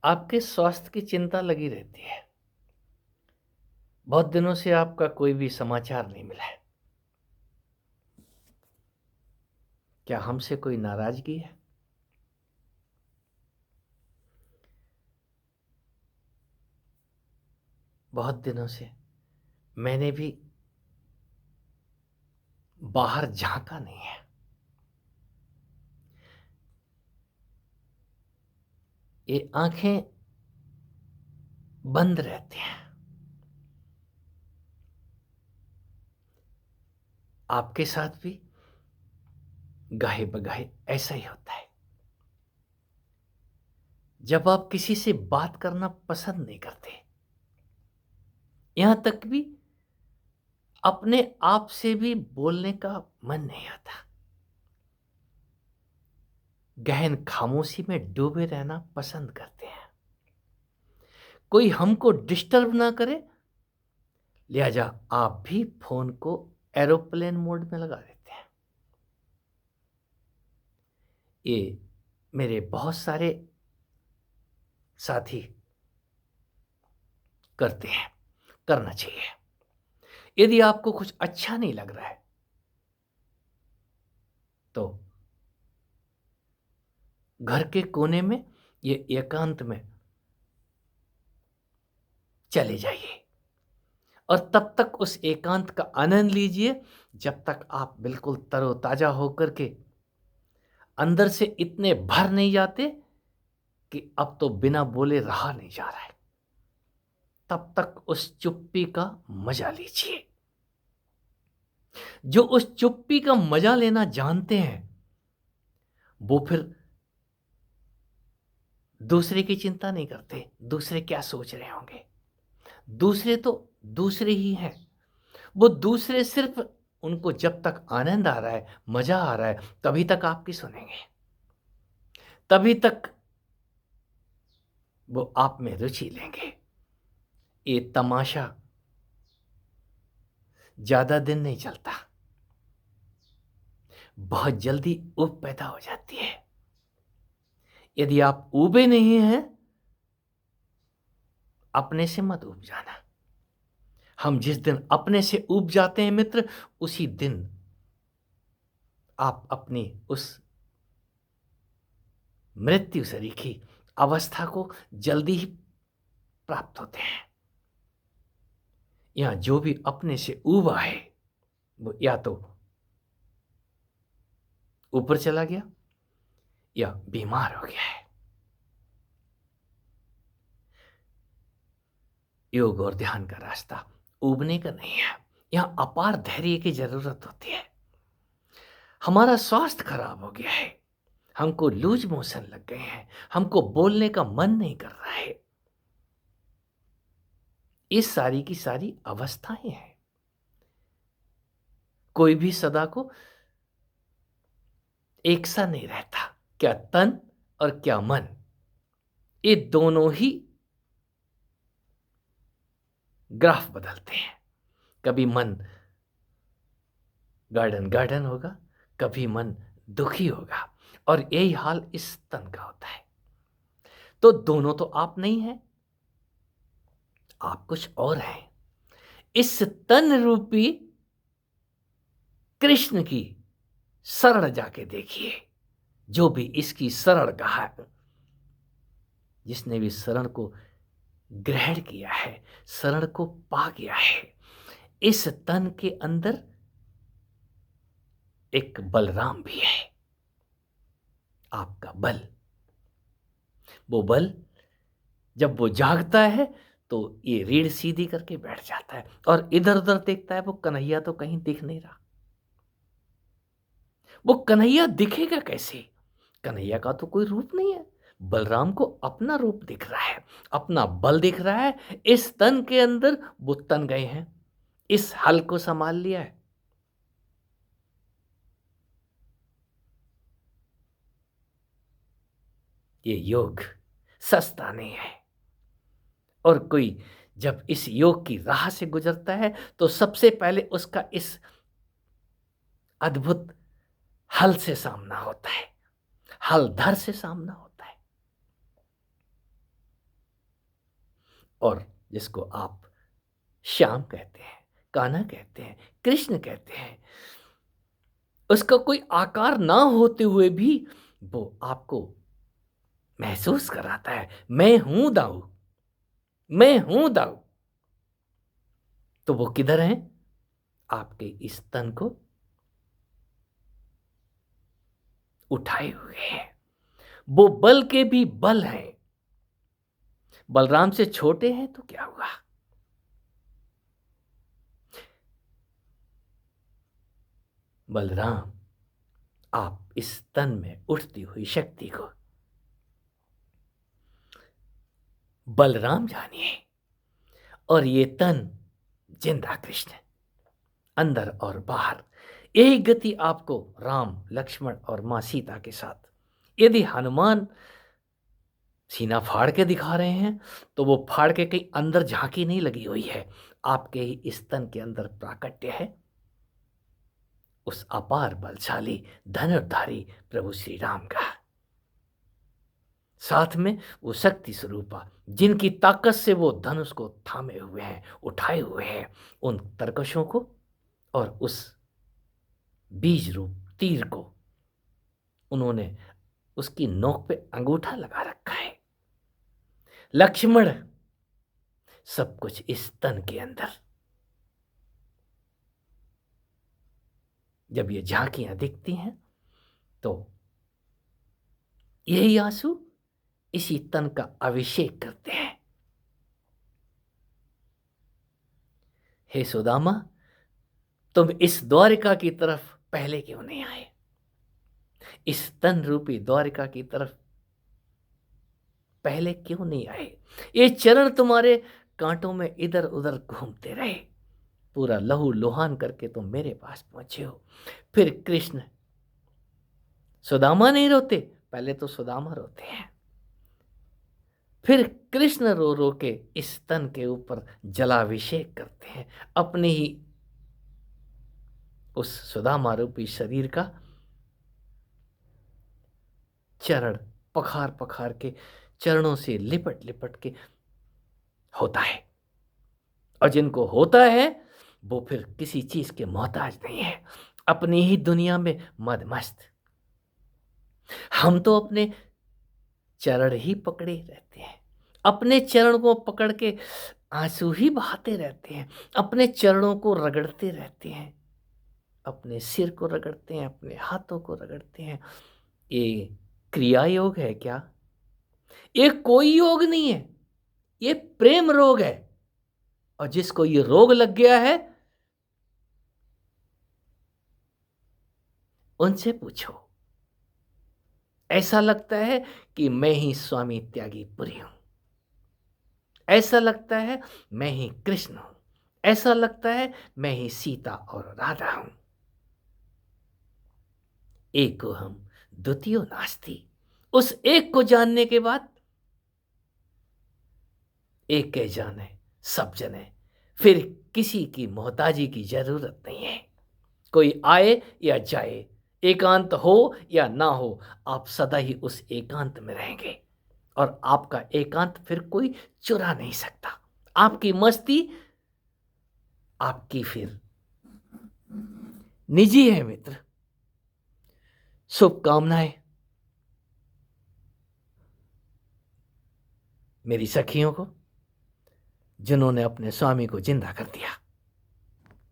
आपके स्वास्थ्य की चिंता लगी रहती है। बहुत दिनों से आपका कोई भी समाचार नहीं मिला है। क्या हमसे कोई नाराज़गी है? बहुत दिनों से मैंने भी बाहर झाँका नहीं है। ये आँखें बंद रहती हैं। आपके साथ भी गाहे-बगाहे ऐसा ही होता है। जब आप किसी से बात करना पसंद नहीं करते, यहाँ तक भी अपने आप से भी बोलने का मन नहीं आता। गहन खामोशी में डूबे रहना पसंद करते हैं। कोई हमको डिस्टर्ब ना करे, लिहाजा आप भी फ़ोन को एरोप्लेन मोड में लगा देते हैं। ये मेरे बहुत सारे साथी करते हैं, करना चाहिए। यदि आपको कुछ अच्छा नहीं लग रहा है, तो घर के कोने में, ये एकांत में चले जाइए और तब तक उस एकांत का आनंद लीजिए, जब तक आप बिल्कुल तरोताज़ा होकर के अंदर से इतने भर नहीं जाते कि अब तो बिना बोले रहा नहीं जा रहा है। तब तक उस चुप्पी का मजा लीजिए। जो उस चुप्पी का मजा लेना जानते हैं, वो फिर दूसरे की चिंता नहीं करते, दूसरे क्या सोच रहे होंगे। दूसरे तो दूसरे ही हैं। वो दूसरे सिर्फ उनको जब तक आनंद आ रहा है, मजा आ रहा है, तभी तक आपकी सुनेंगे। तभी तक वो आप में रुचि लेंगे। ये तमाशा ज़्यादा दिन नहीं चलता। बहुत जल्दी ऊब पैदा हो जाती है। यदि आप ऊबे नहीं हैं, अपने से मत ऊब जाना। हम जिस दिन अपने से ऊब जाते हैं मित्र, उसी दिन आप अपनी उस मृत्यु सरीखी अवस्था को जल्दी ही प्राप्त होते हैं। यहाँ जो भी अपने से ऊबा है, वो या तो ऊपर चला गया या बीमार हो गया है। योग और ध्यान का रास्ता ऊबने का नहीं है। यहाँ अपार धैर्य की जरूरत होती है। हमारा स्वास्थ्य खराब हो गया है, हमको लूज मोशन लग गए हैं, हमको बोलने का मन नहीं कर रहा है। इस सारी की सारी अवस्थाएं हैं। कोई भी सदा को एक सा नहीं रहता। क्या तन और क्या मन, ये दोनों ही ग्राफ बदलते हैं। कभी मन गार्डन गार्डन होगा, कभी मन दुखी होगा, और यही हाल इस तन का होता है। तो दोनों तो आप नहीं हैं, आप कुछ और हैं। इस तन रूपी कृष्ण की शरण जाके देखिए। जो भी इसकी शरण कहा है, जिसने भी शरण को ग्रहण किया है, शरण को पा गया है, इस तन के अंदर एक बलराम भी है। आपका बल, वो बल जब वो जागता है तो ये रीढ़ सीधी करके बैठ जाता है और इधर उधर देखता है। वो कन्हैया तो कहीं दिख नहीं रहा। वो कन्हैया दिखेगा कैसे? कन्हैया का तो कोई रूप नहीं है। बलराम को अपना रूप दिख रहा है, अपना बल दिख रहा है। इस तन के अंदर वो तन गए हैं, इस हल को संभाल लिया है। ये योग सस्ता नहीं है। और कोई जब इस योग की राह से गुजरता है, तो सबसे पहले उसका इस अद्भुत हल से सामना होता है, हल धर से सामना होता है। और जिसको आप श्याम कहते हैं, कान्हा कहते हैं, कृष्ण कहते हैं, उसका कोई आकार ना होते हुए भी वो आपको महसूस कराता है, मैं हूं दाऊ, मैं हूं दाऊ। तो वो किधर है? आपके इस तन को उठाए हुए हैं। वो बल के भी बल हैं। बलराम से छोटे हैं तो क्या हुआ? बलराम, आप इस तन में उठती हुई शक्ति को बलराम जानिए, और ये तन जिंदा कृष्ण, अंदर और बाहर। यही गति आपको राम, लक्ष्मण और मां सीता के साथ, यदि हनुमान सीना फाड़ के दिखा रहे हैं तो वो फाड़ के कहीं अंदर झांकी नहीं लगी हुई है, आपके ही इस तन के अंदर प्राकट्य है उस अपार बलशाली धनुर्धारी प्रभु श्री राम का। साथ में वो शक्ति स्वरूपा, जिनकी ताकत से वो धनुष को थामे हुए हैं, उठाए हुए हैं, उन तरकशों को और उस बीज रूप तीर को उन्होंने उसकी नोक पे अंगूठा लगा रखा है। लक्ष्मण, सब कुछ इस तन के अंदर। जब ये झांकियां दिखती हैं तो यही आंसू इसी तन का अभिषेक करते हैं। हे सुदामा, तुम इस द्वारिका की तरफ पहले क्यों नहीं आए? इस तन रूपी द्वारिका की तरफ पहले क्यों नहीं आए? ये चरण तुम्हारे कांटों में इधर उधर घूमते रहे, पूरा लहू लुहान करके तुम मेरे पास पहुंचे हो। फिर कृष्ण, सुदामा नहीं रोते, पहले तो सुदामा रोते हैं, फिर कृष्ण रो रो के इस तन के ऊपर जलाभिषेक करते हैं, अपने ही उस सुदामा रूपी शरीर का चरण पखार पखार के, चरणों से लिपट लिपट के होता है। और जिनको होता है वो फिर किसी चीज के मोहताज नहीं है, अपनी ही दुनिया में मदमस्त। हम तो अपने चरण ही पकड़े रहते हैं, अपने चरण को पकड़ के आंसू ही बहाते रहते हैं, अपने चरणों को रगड़ते रहते हैं, अपने सिर को रगड़ते हैं, अपने हाथों को रगड़ते हैं। ये क्रिया योग है क्या? ये कोई योग नहीं है, ये प्रेम रोग है। और जिसको ये रोग लग गया है उनसे पूछो, ऐसा लगता है कि मैं ही स्वामी त्यागी पुरी हूं, ऐसा लगता है मैं ही कृष्ण हूं, ऐसा लगता है मैं ही सीता और राधा हूं। एको हम द्वितीयो नास्ति। उस एक को जानने के बाद एक के जाने सब जने, फिर किसी की मोहताजी की जरूरत नहीं है। कोई आए या जाए, एकांत हो या ना हो, आप सदा ही उस एकांत में रहेंगे, और आपका एकांत फिर कोई चुरा नहीं सकता। आपकी मस्ती आपकी फिर निजी है मित्र। शुभकामनाएं मेरी सखियों को, जिन्होंने अपने स्वामी को जिंदा कर दिया।